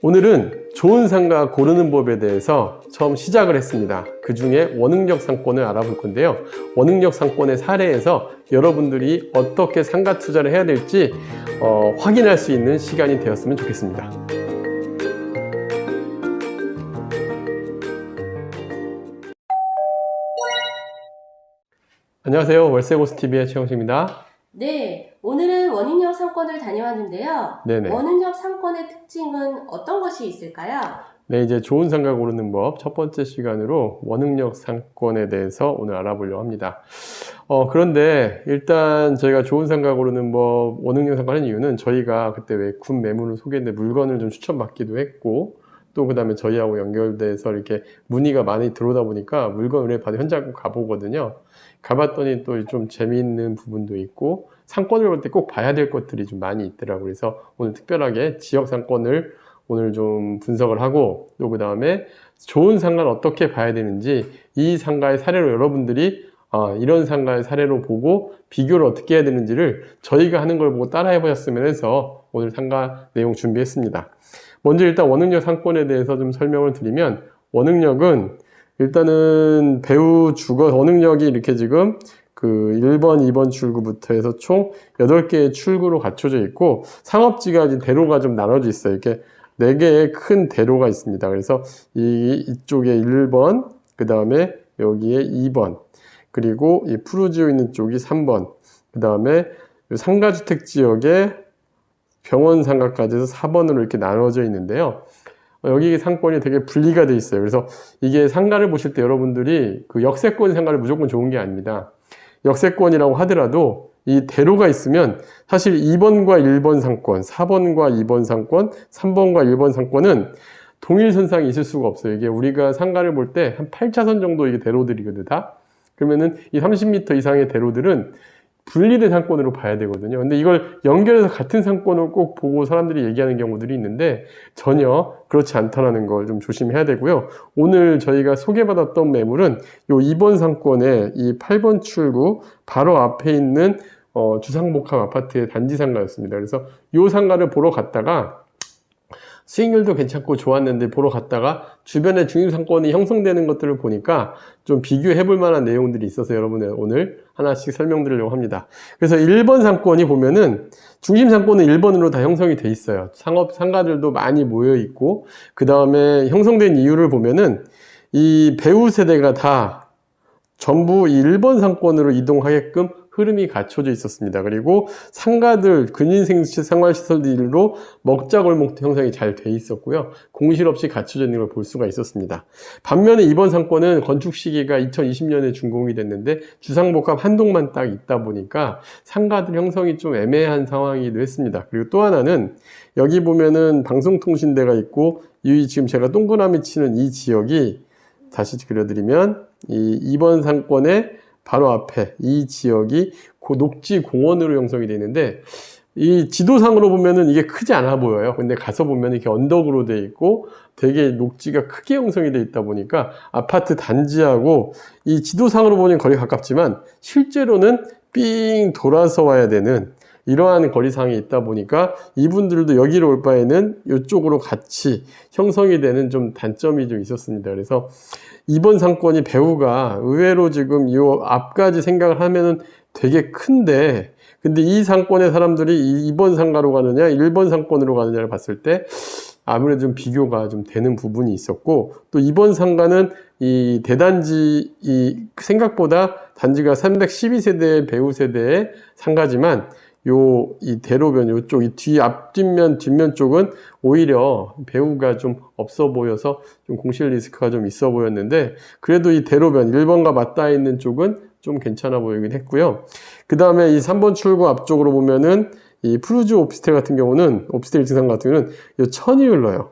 오늘은 좋은 상가 고르는 법에 대해서 처음 시작을 했습니다. 그 중에 원흥역 상권을 알아볼 건데요. 원흥역 상권의 사례에서 여러분들이 어떻게 상가 투자를 해야 될지 확인할 수 있는 시간이 되었으면 좋겠습니다. 안녕하세요. 월세고스TV의 최영식입니다. 네, 오늘은 원흥역 상권을 다녀왔는데요. 네네. 원흥역 상권의 특징은 어떤 것이 있을까요? 네, 이제 좋은 상가 고르는 법 첫 번째 시간으로 원흥역 상권에 대해서 오늘 알아보려고 합니다. 그런데 일단 저희가 좋은 상가 고르는 법 원흥역 상권 하는 이유는 저희가 그때 왜 군 매물을 소개했는데 물건을 좀 추천받기도 했고 또 그 다음에 저희하고 연결돼서 이렇게 문의가 많이 들어오다 보니까 물건 의뢰받아 현장 가보거든요. 가봤더니 또 좀 재미있는 부분도 있고 상권을 볼 때 꼭 봐야 될 것들이 좀 많이 있더라고요. 그래서 오늘 특별하게 지역 상권을 오늘 좀 분석을 하고 또 그 다음에 좋은 상가를 어떻게 봐야 되는지 이 상가의 사례로 여러분들이 이런 상가의 사례로 보고 비교를 어떻게 해야 되는지를 저희가 하는 걸 보고 따라 해보셨으면 해서 오늘 상가 내용 준비했습니다. 먼저 일단 원흥역 상권에 대해서 좀 설명을 드리면 원흥역은 일단은 원흥역이 이렇게 지금 그 1번, 2번 출구부터 해서 총 8개의 출구로 갖춰져 있고 상업지가 대로가 좀 나눠져 있어요. 이렇게 4개의 큰 대로가 있습니다. 그래서 이쪽에 1번, 그 다음에 여기에 2번, 그리고 이 푸르지오 있는 쪽이 3번, 그 다음에 상가주택 지역에 병원 상가까지 해서 4번으로 이렇게 나눠져 있는데요. 여기 상권이 되게 분리가 돼 있어요. 그래서 이게 상가를 보실 때 여러분들이 그 역세권 상가를 무조건 좋은 게 아닙니다. 역세권이라고 하더라도 이 대로가 있으면 사실 2번과 1번 상권, 4번과 2번 상권, 3번과 1번 상권은 동일선상이 있을 수가 없어요. 이게 우리가 상가를 볼 때 한 8차선 정도 이게 대로들이거든 다. 그러면은 이 30m 이상의 대로들은 분리된 상권으로 봐야 되거든요. 근데 이걸 연결해서 같은 상권을 꼭 보고 사람들이 얘기하는 경우들이 있는데 전혀 그렇지 않다는 걸 좀 조심해야 되고요. 오늘 저희가 소개받았던 매물은 요 2번 상권의 이 8번 출구 바로 앞에 있는 주상복합 아파트의 단지 상가였습니다. 그래서 요 상가를 보러 갔다가 수익률도 괜찮고 좋았는데 보러 갔다가 주변에 중심상권이 형성되는 것들을 보니까 좀 비교해 볼 만한 내용들이 있어서 여러분들 오늘 하나씩 설명드리려고 합니다. 그래서 1번 상권이 보면은 중심상권은 1번으로 다 형성이 돼 있어요. 상가들도 많이 모여 있고 그 다음에 형성된 이유를 보면은 이 배우 세대가 다 전부 1번 상권으로 이동하게끔 흐름이 갖춰져 있었습니다. 그리고 상가들, 근인생활시설들로 먹자골목도 형성이 잘 돼 있었고요. 공실 없이 갖춰져 있는 걸 볼 수가 있었습니다. 반면에 이번 상권은 건축 시기가 2020년에 준공이 됐는데 주상복합 한 동만 딱 있다 보니까 상가들 형성이 좀 애매한 상황이기도 했습니다. 그리고 또 하나는 여기 보면은 방송통신대가 있고 지금 제가 동그라미 치는 이 지역이 다시 그려드리면 이 2번 상권의 바로 앞에 이 지역이 녹지 공원으로 형성이 되어 있는데 이 지도상으로 보면은 이게 크지 않아 보여요. 근데 가서 보면 이렇게 언덕으로 되어 있고 되게 녹지가 크게 형성이 되어 있다 보니까 아파트 단지하고 이 지도상으로 보니 거리 가깝지만 실제로는 삥 돌아서 와야 되는 이러한 거리상이 있다 보니까 이분들도 여기로 올 바에는 이쪽으로 같이 형성이 되는 좀 단점이 좀 있었습니다. 그래서 2번 상권이 배우가 의외로 지금 이 앞까지 생각을 하면은 되게 큰데 근데 이 상권의 사람들이 2번 상가로 가느냐 1번 상권으로 가느냐를 봤을 때 아무래도 좀 비교가 좀 되는 부분이 있었고 또 2번 상가는 이 대단지 생각보다 단지가 312세대의 배우 세대의 상가지만 이 대로변 요쪽 이 앞뒷면 뒷면 쪽은 오히려 배우가 좀 없어 보여서 좀 공실 리스크가 좀 있어 보였는데 그래도 이 대로변 1번과 맞닿아 있는 쪽은 좀 괜찮아 보이긴 했고요. 그 다음에 이 3번 출구 앞쪽으로 보면은 이 푸르지오 오피스텔 같은 경우는 오피스텔 1층상 같은 경우는 이 천이 흘러요.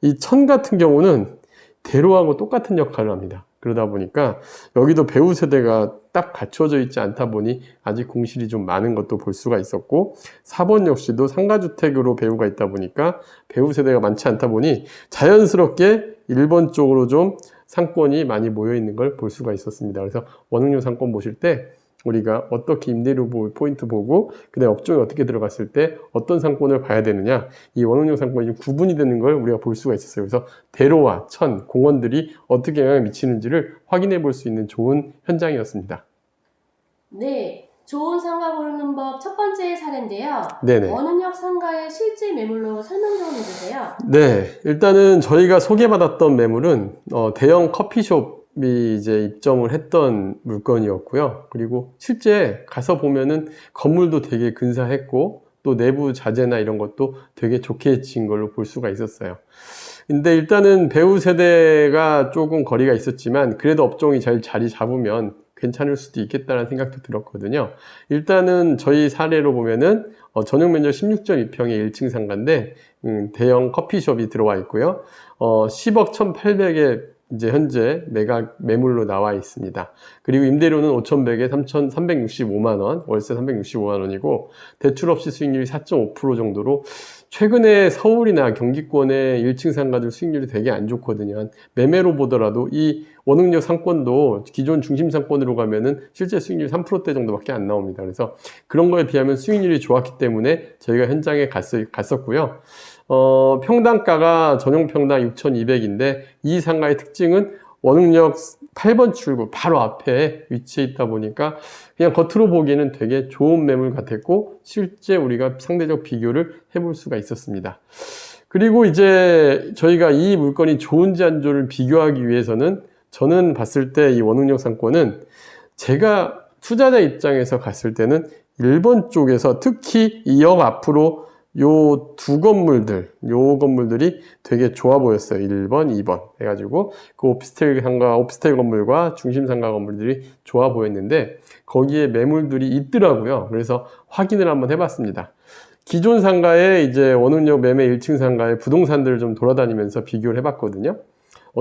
이 천 같은 경우는 대로하고 똑같은 역할을 합니다. 그러다 보니까 여기도 배우 세대가 딱 갖춰져 있지 않다 보니 아직 공실이 좀 많은 것도 볼 수가 있었고 4번 역시도 상가주택으로 배우가 있다 보니까 배우 세대가 많지 않다 보니 자연스럽게 1번 쪽으로 좀 상권이 많이 모여 있는 걸 볼 수가 있었습니다. 그래서 원흥역 상권 보실 때 우리가 어떻게 임대료 포인트 보고 그다음에 업종에 어떻게 들어갔을 때 어떤 상권을 봐야 되느냐, 이 원흥력 상권이 좀 구분이 되는 걸 우리가 볼 수가 있었어요. 그래서 대로와 천, 공원들이 어떻게 영향을 미치는지를 확인해 볼 수 있는 좋은 현장이었습니다. 네, 좋은 상가 고르는 법 첫 번째 사례인데요. 네네. 원흥역 상가의 실제 매물로 설명 좀 해주세요. 네, 일단은 저희가 소개받았던 매물은 대형 커피숍이 이제 입점을 했던 물건이었고요. 그리고 실제 가서 보면은 건물도 되게 근사했고 또 내부 자재나 이런 것도 되게 좋게 지은 걸로 볼 수가 있었어요. 근데 일단은 배우 세대가 조금 거리가 있었지만 그래도 업종이 잘 자리 잡으면 괜찮을 수도 있겠다는 생각도 들었거든요. 일단은 저희 사례로 보면은 전용 면적 16.2평의 1층 상가인데 대형 커피숍이 들어와 있고요. 10억 1,800에 이제 현재 매각 매물로 나와 있습니다. 그리고 임대료는 5,100에 3,365만 원, 월세 365만 원이고 대출 없이 수익률이 4.5% 정도로 최근에 서울이나 경기권의 1층 상가들 수익률이 되게 안 좋거든요. 매매로 보더라도 이 원흥역 상권도 기존 중심 상권으로 가면은 실제 수익률이 3%대 정도밖에 안 나옵니다. 그래서 그런 거에 비하면 수익률이 좋았기 때문에 저희가 현장에 갔었고요. 평당가가 전용 평당 6,200인데 이 상가의 특징은 원흥역 8번 출구 바로 앞에 위치해 있다 보니까 그냥 겉으로 보기에는 되게 좋은 매물 같았고 실제 우리가 상대적 비교를 해볼 수가 있었습니다. 그리고 이제 저희가 이 물건이 좋은지 안 좋은지 비교하기 위해서는 저는 봤을 때 이 원흥역 상권은 제가 투자자 입장에서 갔을 때는 1번 쪽에서 특히 이 역 앞으로 요 건물들이 되게 좋아 보였어요. 1번, 2번 해가지고 그 오피스텔 건물과 중심 상가 건물들이 좋아 보였는데 거기에 매물들이 있더라고요. 그래서 확인을 한번 해봤습니다. 기존 상가에 이제 원흥역 매매 1층 상가의 부동산들을 좀 돌아다니면서 비교를 해봤거든요.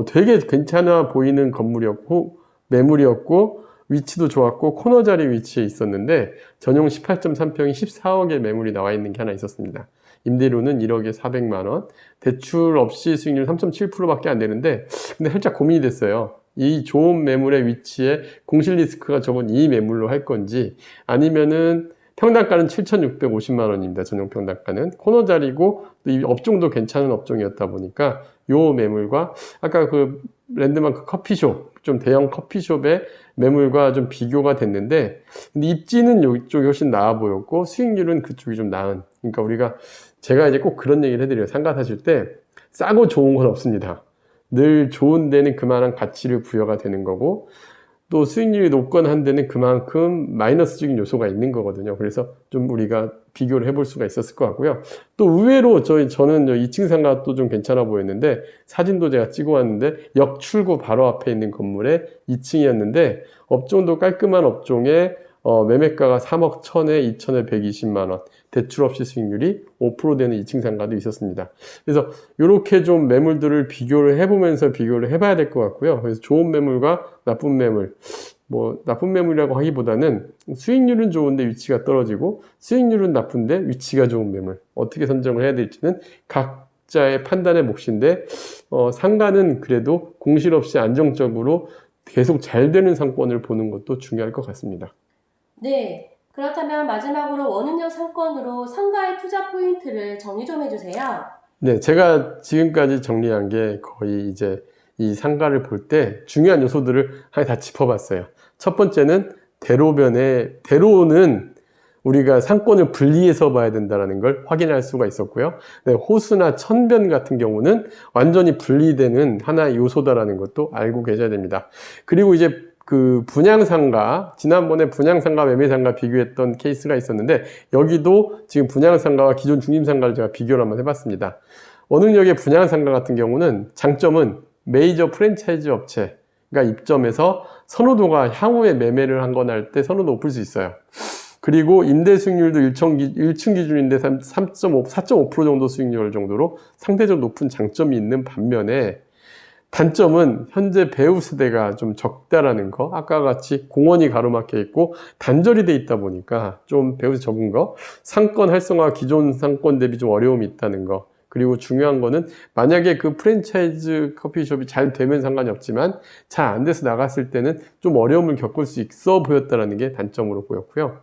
되게 괜찮아 보이는 건물이었고 매물이었고 위치도 좋았고 코너 자리 위치에 있었는데 전용 18.3평이 14억의 매물이 나와 있는 게 하나 있었습니다. 임대료는 1억에 400만 원, 대출 없이 수익률 3.7%밖에 안 되는데 근데 살짝 고민이 됐어요. 이 좋은 매물의 위치에 공실 리스크가 적은 이 매물로 할 건지 아니면은 평당가는 7,650만 원입니다. 전용 평당가는 코너 자리고 또 이 업종도 괜찮은 업종이었다 보니까 요 매물과 아까 그 랜드마크 커피숍, 좀 대형 커피숍의 매물과 좀 비교가 됐는데 근데 입지는 이쪽이 훨씬 나아 보였고 수익률은 그쪽이 좀 나은. 그러니까 제가 이제 꼭 그런 얘기를 해드려요. 상가 사실 때 싸고 좋은 건 없습니다. 늘 좋은 데는 그만한 가치를 부여가 되는 거고 또 수익률이 높거나 한 데는 그만큼 마이너스적인 요소가 있는 거거든요. 그래서 좀 우리가 비교를 해볼 수가 있었을 것 같고요. 또 의외로 저는 2층 상가 또 좀 괜찮아 보였는데 사진도 제가 찍어 왔는데 역 출구 바로 앞에 있는 건물에 2층이었는데 업종도 깔끔한 업종에 매매가가 3억 1,000에 2,000에 120만 원, 대출 없이 수익률이 5% 되는 2층 상가도 있었습니다. 그래서 이렇게 좀 매물들을 비교를 해보면서 비교를 해봐야 될 것 같고요. 그래서 좋은 매물과 나쁜 매물, 나쁜 매물이라고 하기보다는 수익률은 좋은데 위치가 떨어지고 수익률은 나쁜데 위치가 좋은 매물 어떻게 선정을 해야 될지는 각자의 판단의 몫인데 상가는 그래도 공실 없이 안정적으로 계속 잘 되는 상권을 보는 것도 중요할 것 같습니다. 네, 그렇다면 마지막으로 원흥역 상권으로 상가의 투자 포인트를 정리 좀 해주세요. 네, 제가 지금까지 정리한 게 거의 이제 이 상가를 볼 때 중요한 요소들을 하나 다 짚어봤어요. 첫 번째는 대로는 우리가 상권을 분리해서 봐야 된다는 걸 확인할 수가 있었고요. 네, 호수나 천변 같은 경우는 완전히 분리되는 하나의 요소다라는 것도 알고 계셔야 됩니다. 그리고 이제 그 분양상가, 지난번에 분양상가, 매매상가 비교했던 케이스가 있었는데 여기도 지금 분양상가와 기존 중심상가를 제가 비교를 한번 해봤습니다. 원흥역의 분양상가 같은 경우는 장점은 메이저 프랜차이즈 업체가 입점해서 선호도가 향후에 매매를 한 건 할 때 선호도 높을 수 있어요. 그리고 임대 수익률도 1층 기준인데 4.5% 정도 수익률 정도로 상대적으로 높은 장점이 있는 반면에 단점은 현재 배우 세대가 좀 적다라는 거, 아까 같이 공원이 가로막혀 있고 단절이 돼 있다 보니까 좀 배우 적은 거, 상권 활성화 기존 상권 대비 좀 어려움이 있다는 거, 그리고 중요한 거는 만약에 그 프랜차이즈 커피숍이 잘 되면 상관이 없지만 잘 안 돼서 나갔을 때는 좀 어려움을 겪을 수 있어 보였다는 게 단점으로 보였고요.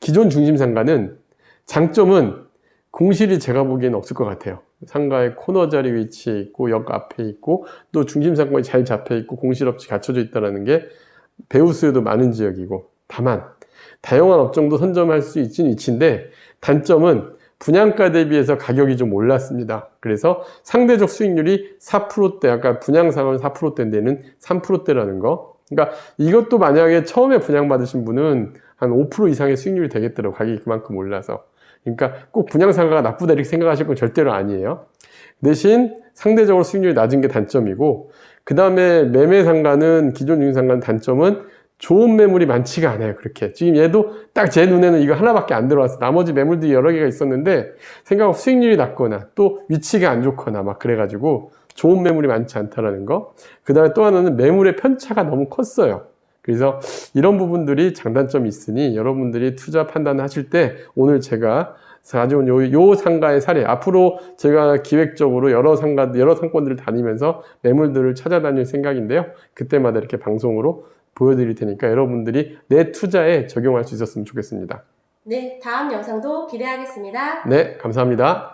기존 중심 상가는 장점은 공실이 제가 보기에는 없을 것 같아요. 상가의 코너 자리 위치에 있고 역 앞에 있고 또 중심 상권이 잘 잡혀 있고 공실 없이 갖춰져 있다는 게 배우 수요도 많은 지역이고, 다만 다양한 업종도 선점할 수 있는 위치인데 단점은 분양가 대비해서 가격이 좀 올랐습니다. 그래서 상대적 수익률이 4%대, 아까 분양상은 4%대인데는 3%대라는 거. 그러니까 이것도 만약에 처음에 분양받으신 분은 한 5% 이상의 수익률이 되겠더라고요. 가격이 그만큼 올라서. 그러니까 꼭 분양상가가 나쁘다 이렇게 생각하실 건 절대로 아니에요. 대신 상대적으로 수익률이 낮은 게 단점이고, 그 다음에 매매상가는, 기존 중심상가는 단점은 좋은 매물이 많지가 않아요. 그렇게 지금 얘도 딱 제 눈에는 이거 하나밖에 안 들어왔어. 나머지 매물들이 여러 개가 있었는데 생각보다 수익률이 낮거나 또 위치가 안 좋거나 막 그래가지고 좋은 매물이 많지 않다라는 거. 그 다음에 또 하나는 매물의 편차가 너무 컸어요. 그래서 이런 부분들이 장단점이 있으니 여러분들이 투자 판단하실 때 오늘 제가 가져온 요 상가의 사례, 앞으로 제가 기획적으로 여러 상권들을 다니면서 매물들을 찾아다닐 생각인데요. 그때마다 이렇게 방송으로 보여드릴 테니까 여러분들이 내 투자에 적용할 수 있었으면 좋겠습니다. 네, 다음 영상도 기대하겠습니다. 네, 감사합니다.